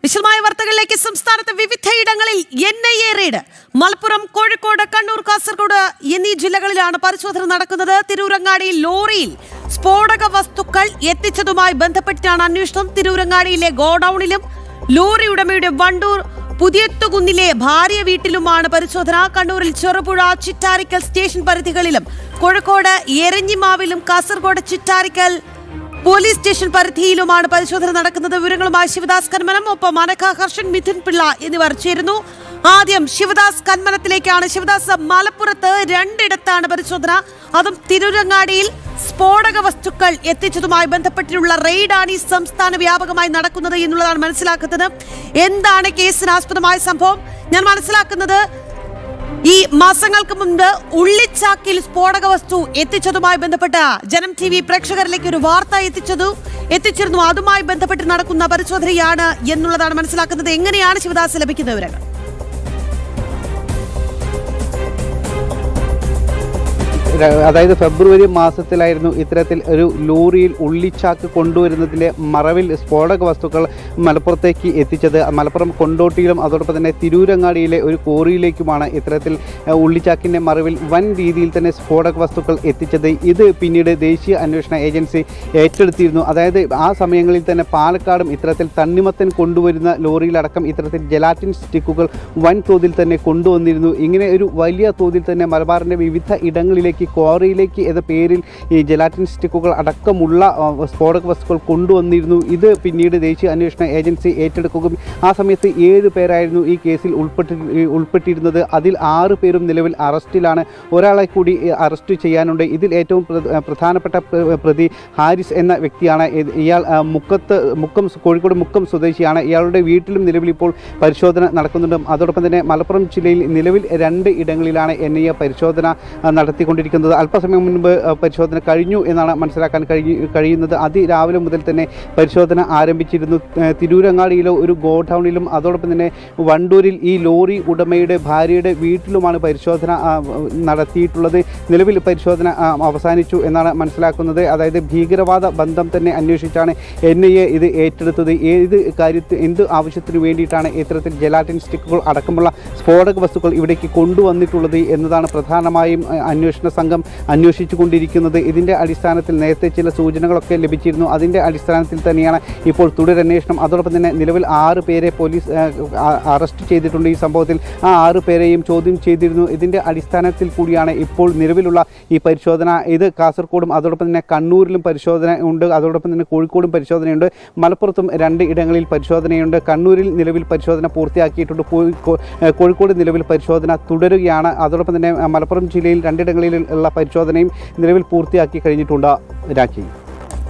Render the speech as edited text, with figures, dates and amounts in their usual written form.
വിശദമായ വാർത്തകളിലേക്ക്. സംസ്ഥാനത്തെ വിവിധയിടങ്ങളിൽ NIA റെയ്ഡ്. മലപ്പുറം, കോഴിക്കോട്, കണ്ണൂർ, കാസർഗോഡ് എന്നീ ജില്ലകളിലാണ് പരിശോധന നടക്കുന്നത്. തിരൂരങ്ങാടിയിൽ ലോറിയിൽ സ്ഫോടക വസ്തുക്കൾ എത്തിച്ചതുമായി ബന്ധപ്പെട്ടാണ് അന്വേഷണം. തിരൂരങ്ങാടിയിലെ ഗോഡൌണിലും ലോറി ഉടമയുടെ വണ്ടൂർ പുതിയത്തുകുന്നിലെ ഭാര്യ വീട്ടിലുമാണ് പരിശോധന. കണ്ണൂരിൽ ചെറുപുഴ, ചിറ്റാരിക്കൽ സ്റ്റേഷൻ പരിധികളിലും കോഴിക്കോട് എരഞ്ഞിമാവിലും കാസർഗോഡ് ചിറ്റാരിക്കൽ പോലീസ് സ്റ്റേഷൻ പരിധിയിലുമാണ് പരിശോധന നടക്കുന്നത്. വിവരങ്ങളുമായി ശിവദാസ് കന്മനം, ഒപ്പം അനഘ ഹർഷൻ, മിഥുൻ പിള്ള എന്നിവർ ചേരുന്നു. ആദ്യം ശിവദാസ് കന്മനത്തിലേക്കാണ്. ശിവദാസ്, മലപ്പുറത്ത് രണ്ടിടത്താണ് പരിശോധന, അതും തിരൂരങ്ങാടിയിൽ സ്ഫോടക വസ്തുക്കൾ എത്തിച്ചതുമായി ബന്ധപ്പെട്ടിട്ടുള്ള റെയ്ഡാണ് ഈ സംസ്ഥാന വ്യാപകമായി നടക്കുന്നത് എന്നുള്ളതാണ് മനസ്സിലാക്കുന്നത്. എന്താണ് കേസിനാസ്പദമായ സംഭവം? ഞാൻ മനസ്സിലാക്കുന്നത് ഈ മാസങ്ങൾക്ക് മുൻപ് ഉള്ളിച്ചാക്കിൽ സ്ഫോടക വസ്തു എത്തിച്ചതുമായി ബന്ധപ്പെട്ട ജനം TV പ്രേക്ഷകരിലേക്ക് ഒരു വാർത്ത എത്തിച്ചിരുന്നു. അതുമായി ബന്ധപ്പെട്ട് നടക്കുന്ന പരിശോധനയാണ് എന്നുള്ളതാണ് മനസ്സിലാക്കുന്നത്. എങ്ങനെയാണ് ശിവദാസ് ലഭിക്കുന്ന വിവരങ്ങൾ? അതായത് ഫെബ്രുവരി മാസത്തിലായിരുന്നു ഇത്തരത്തിൽ ഒരു ലോറിയിൽ ഉള്ളിച്ചാക്ക് കൊണ്ടുവരുന്നതിൻ്റെ മറവിൽ സ്ഫോടക വസ്തുക്കൾ മലപ്പുറത്തേക്ക് എത്തിച്ചത്. മലപ്പുറം കൊണ്ടോട്ടിയിലും അതോടൊപ്പം തന്നെ തിരൂരങ്ങാടിയിലെ ഒരു കോറിയിലേക്കുമാണ് ഇത്തരത്തിൽ ഉള്ളിച്ചാക്കിൻ്റെ മറവിൽ വൻ രീതിയിൽ തന്നെ സ്ഫോടക വസ്തുക്കൾ എത്തിച്ചത്. ഇത് പിന്നീട് ദേശീയ അന്വേഷണ ഏജൻസി ഏറ്റെടുത്തിരുന്നു. അതായത് ആ സമയങ്ങളിൽ തന്നെ പാലക്കാടും ഇത്തരത്തിൽ തണ്ണിമത്തൻ കൊണ്ടുവരുന്ന ലോറിയിലടക്കം ഇത്തരത്തിൽ ജെലാറ്റിൻ സ്റ്റിക്കുകൾ വൻ തോതിൽ തന്നെ കൊണ്ടുവന്നിരുന്നു. ഇങ്ങനെ ഒരു വലിയ തോതിൽ തന്നെ മലബാറിൻ്റെ വിവിധ ഇടങ്ങളിലേക്ക് ക്വാറിയിലേക്ക് എന്ന പേരിൽ ഈ ജെലാറ്റിൻ സ്റ്റിക്കുകൾ അടക്കമുള്ള സ്ഫോടക വസ്തുക്കൾ കൊണ്ടുവന്നിരുന്നു. ഇത് പിന്നീട് ദേശീയ അന്വേഷണ ഏജൻസി ഏറ്റെടുക്കുകയും ആ സമയത്ത് 7 പേരായിരുന്നു ഈ കേസിൽ ഉൾപ്പെട്ടിരുന്നത്. അതിൽ 6 പേരും നിലവിൽ അറസ്റ്റിലാണ്. ഒരാളെ കൂടി അറസ്റ്റ് ചെയ്യാനുണ്ട്. ഇതിൽ ഏറ്റവും പ്രധാനപ്പെട്ട പ്രതി ഹാരിസ് എന്ന വ്യക്തിയാണ്. ഇയാൾ കോഴിക്കോട് മുക്കം സ്വദേശിയാണ്. ഇയാളുടെ വീട്ടിലും നിലവിൽ ഇപ്പോൾ പരിശോധന നടക്കുന്നുണ്ട്. അതോടൊപ്പം തന്നെ മലപ്പുറം ജില്ലയിൽ നിലവിൽ 2 ഇടങ്ങളിലാണ് NIA പരിശോധന നടത്തിക്കൊണ്ടിരിക്കുന്നത്. അല്പസമയം മുൻപ് പരിശോധന കഴിഞ്ഞു എന്നാണ് മനസ്സിലാക്കാൻ കഴിയുന്നത്. അതിരാവിലെ മുതൽ തന്നെ പരിശോധന ആരംഭിച്ചിരുന്നു. തിരൂരങ്ങാടിയിലെ ഒരു ഗോഡൌണിലും അതോടൊപ്പം തന്നെ വണ്ടൂരിൽ ഈ ലോറി ഉടമയുടെ ഭാര്യയുടെ വീട്ടിലുമാണ് പരിശോധന നടത്തിയിട്ടുള്ളത്. നിലവിൽ പരിശോധന അവസാനിച്ചു എന്നാണ് മനസ്സിലാക്കുന്നത്. അതായത് ഭീകരവാദ ബന്ധം തന്നെ അന്വേഷിച്ചാണ് NIA ഇത് ഏറ്റെടുത്തത്. എന്ത് ആവശ്യത്തിന് വേണ്ടിയിട്ടാണ് ഇത്തരത്തിൽ ജെലാറ്റിൻ സ്റ്റിക്കുകൾ അടക്കമുള്ള സ്ഫോടക വസ്തുക്കൾ ഇവിടേക്ക് കൊണ്ടുവന്നിട്ടുള്ളത് എന്നതാണ് പ്രധാനമായും അന്വേഷണ സംഘം അന്വേഷിച്ചു കൊണ്ടിരിക്കുന്നത്. ഇതിൻ്റെ അടിസ്ഥാനത്തിൽ നേരത്തെ ചില സൂചനകളൊക്കെ ലഭിച്ചിരുന്നു. അതിൻ്റെ അടിസ്ഥാനത്തിൽ തന്നെയാണ് ഇപ്പോൾ തുടരന്വേഷണം. അതോടൊപ്പം തന്നെ നിലവിൽ 6 പേരെ പോലീസ് അറസ്റ്റ് ചെയ്തിട്ടുണ്ട്. ഈ സംഭവത്തിൽ ആ 6 പേരെയും ചോദ്യം ചെയ്തിരുന്നു. ഇതിൻ്റെ അടിസ്ഥാനത്തിൽ കൂടിയാണ് ഇപ്പോൾ നിലവിലുള്ള ഈ പരിശോധന. ഇത് കാസർഗോഡും അതോടൊപ്പം തന്നെ കണ്ണൂരിലും പരിശോധന ഉണ്ട്. അതോടൊപ്പം തന്നെ കോഴിക്കോടും പരിശോധനയുണ്ട്. മലപ്പുറത്തും 2 ഇടങ്ങളിൽ പരിശോധനയുണ്ട്. കണ്ണൂരിൽ നിലവിൽ പരിശോധന പൂർത്തിയാക്കിയിട്ടുണ്ട്. കോഴിക്കോട് നിലവിൽ പരിശോധന തുടരുകയാണ്. അതോടൊപ്പം തന്നെ മലപ്പുറം ജില്ലയിൽ 2 ഇടങ്ങളിൽ ഉള്ള പരിശോധനയും നിലവിൽ പൂർത്തിയാക്കി കഴിഞ്ഞിട്ടുണ്ട്. രാഖി.